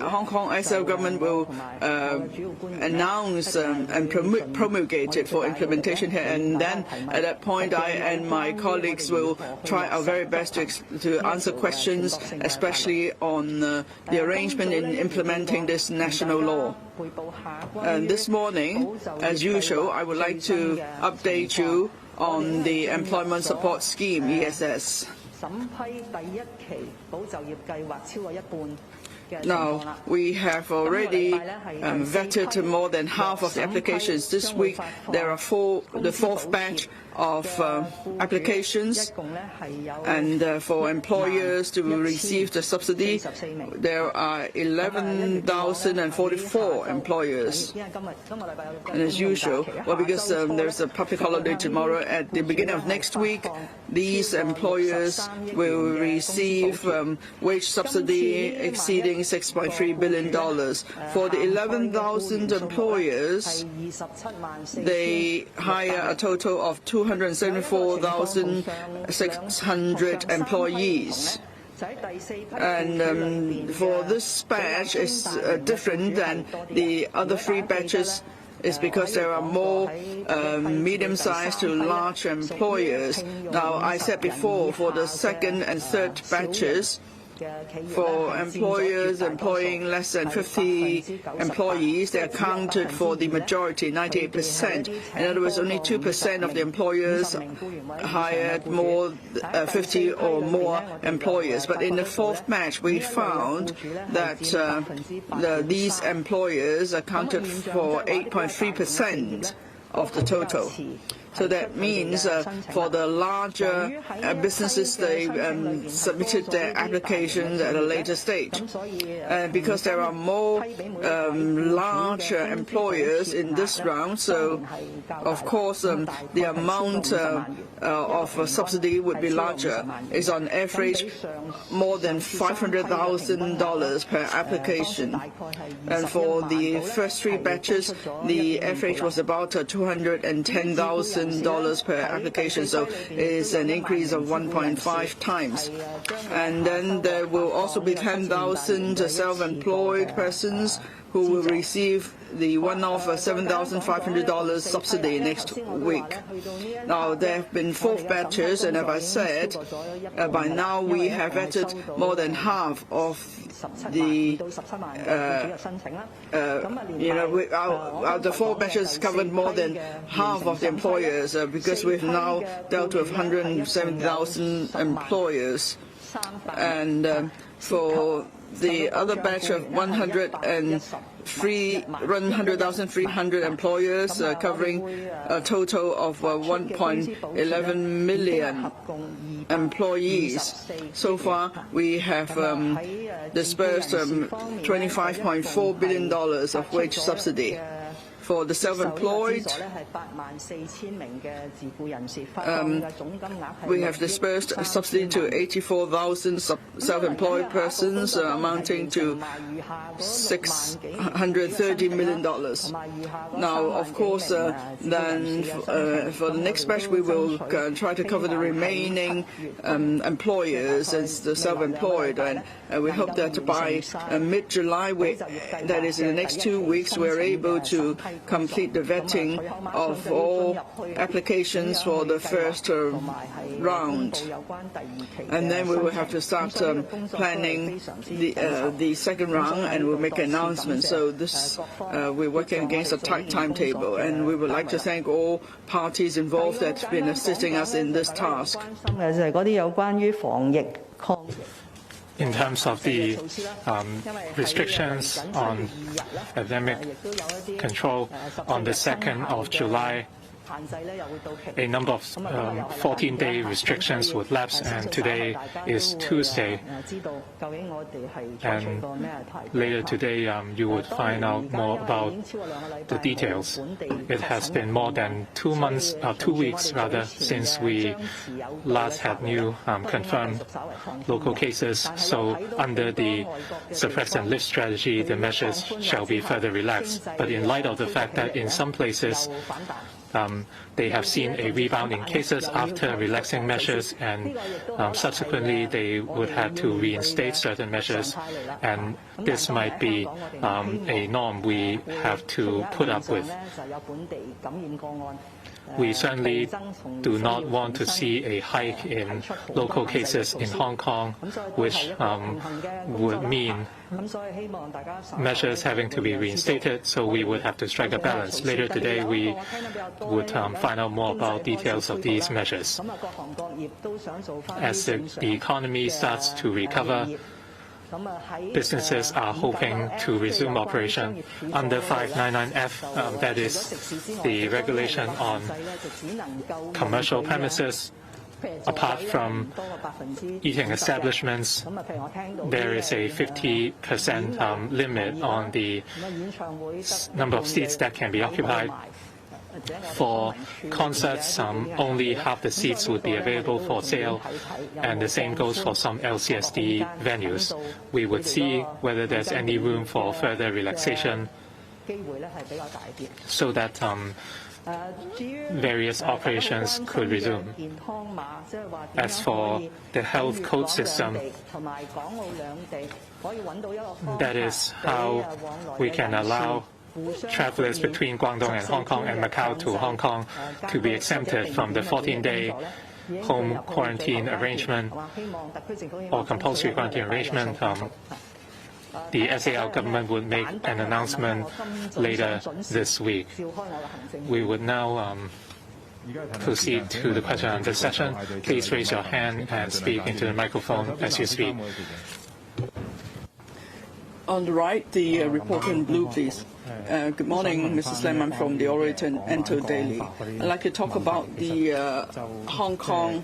Hong Kong SL government will announce and promulgate it for implementation here, and then at that point I and my colleagues will try our very best to answer questions, especially on the arrangement in implementing this national law. And this morning, as usual, I would like to update you on the Employment Support Scheme, ESS. Now, we have already vetted more than half of the applications. This week, there are the fourth batch of applications, and for employers to receive the subsidy, there are 11,044 employers. And as usual, well, because there's a public holiday tomorrow, at the beginning of next week, these employers will receive wage subsidy exceeding $6.3 billion. For the 11,000 employers, they hire a total of 274,600 employees. And for this batch is different than the other three batches, is because there are more medium-sized to large employers. Now, I said before, for the second and third batches, for employers employing less than 50 employees, they accounted for the majority, 98%. In other words, only 2% of the employers hired more 50 or more employers. But in the fourth batch, we found that these employers accounted for 8.3% of the total. So that means for the larger businesses, they submitted their applications at a later stage. Because there are more larger employers in this round, so of course the amount of subsidy would be larger. It's on average more than $500,000 per application. And for the first three batches, the average was about $210,000 per application, so it's an increase of 1.5 times. And then there will also be 10,000 self-employed persons who will receive the one-off $7,500 subsidy next week. Now, there have been fourth batches, and as I said, by now we have vetted more than half of the, the four batches covered more than half of the employers because we've now dealt with 170,000 employers. And for the other batch of 100,300 employers, covering a total of 1.11 million employees. So far, we have disbursed $25.4 billion of wage subsidy. For the self-employed, we have disbursed a subsidy to 84,000 self-employed persons, amounting to $630 million. Now, of course, then for the next batch, we will try to cover the remaining employers as the self-employed, and we hope that by mid-July, that is in the next 2 weeks, we're able to complete the vetting of all applications for the first round. And then we will have to start planning the second round, and we'll make an announcement. So this, we're working against a tight timetable, and we would like to thank all parties involved that have been assisting us in this task. In terms of the restrictions on epidemic control, on the 2nd of July, a number of 14-day restrictions would lapse, and today is Tuesday. And later today, you would find out more about the details. It has been more than 2 weeks rather, since we last had new confirmed local cases. So under the suppress and lift strategy, the measures shall be further relaxed. But in light of the fact that in some places they have seen a rebound in cases after relaxing measures, and subsequently they would have to reinstate certain measures, and this might be a norm we have to put up with. We certainly do not want to see a hike in local cases in Hong Kong, which would mean measures having to be reinstated, so we would have to strike a balance. Later today, we would find out more about details of these measures. As the economy starts to recover, businesses are hoping to resume operation under 599F, that is the regulation on commercial premises. Apart from eating establishments, there is a 50% limit on the number of seats that can be occupied. For concerts, only half the seats would be available for sale, and the same goes for some LCSD venues. We would see whether there's any room for further relaxation so that various operations could resume. As for the health code system, that is how we can allow travelers between Guangdong and Hong Kong and Macau to Hong Kong to be exempted from the 14-day home quarantine arrangement or compulsory quarantine arrangement. The SAR government would make an announcement later this week. We would now proceed to the question and answer session. Please raise your hand and speak into the microphone as you speak. On the right, the reporter in blue, please. Good morning, Mrs. Lam. I'm from the Oriental Daily. I'd like to talk about the Hong Kong